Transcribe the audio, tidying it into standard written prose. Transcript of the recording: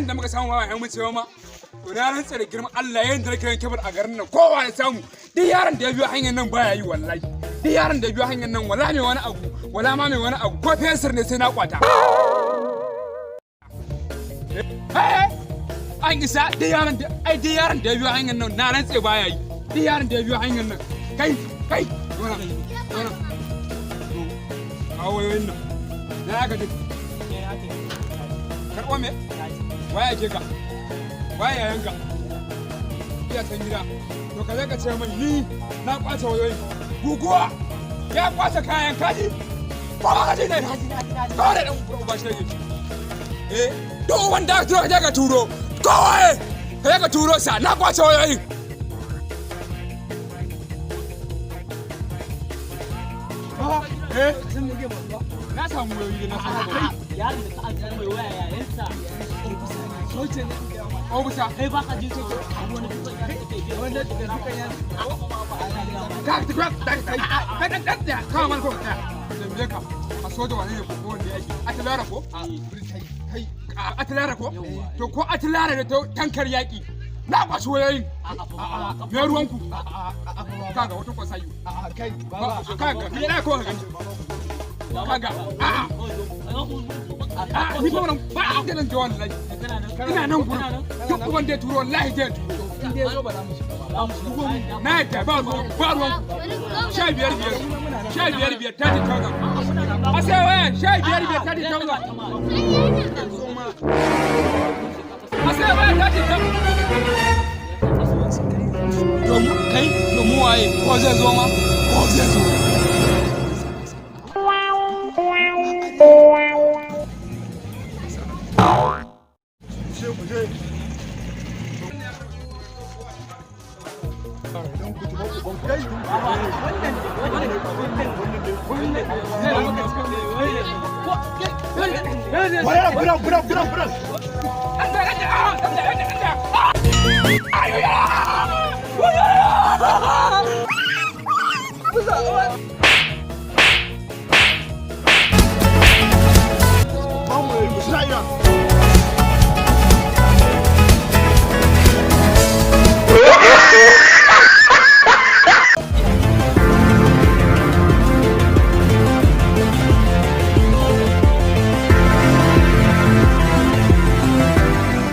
yaran da muka samu ma ba mu cewa ma to na rantsa da girman Allah yayin da nake yanke bar a garin nan kowa ya samu duk yaran da ya biyo hanyar nan baya yi wallahi duk yaran da ya biyo hanyar nan wala mai wani abu wala ma mai wani abu ko fensir ne sai na kwata an isa duk yaran da ya biyo hanyar nan na rantsa baya yi duk yaran da ya biyo hanyar nan kai kawo wayoyin nan na aka duk karɓo me waya ke ka waya yayanka iya san gida to ka zai ka ce mai ni na kwace wayoyin guguwa ya kwace kayan kaji ko ba kaji ne kawai da ɗan ba shi yake duk wanda ka turo kawai ka turo sa na kwace wayoyin na samu wayoyi na samu yaron da ka ajiye mai waya yayansa Obusa. Kai ba ka ji sai abu wani duk ya take wanda da suka yan ka kawo man ko ka da ka a soja wani ne ko wanda yake atilara ko kai atilara ko to ko atilara da tankar yaki na kwashi wayoyin me ruwanku kaga wata kwasayu kai baba kaga ni na ko kaga ni ba wannan ba a ganin jawan wallahi ina nan gurin duk wanda ya turo wallahi zai turo in dai zo ba za mu shiga ba na yadda ba ruwan 15,000 30,000 a sai waya 15,000 30,000 a sai waya 30,000 kai domin waye ko zai zo ma ko zai zo Bırak.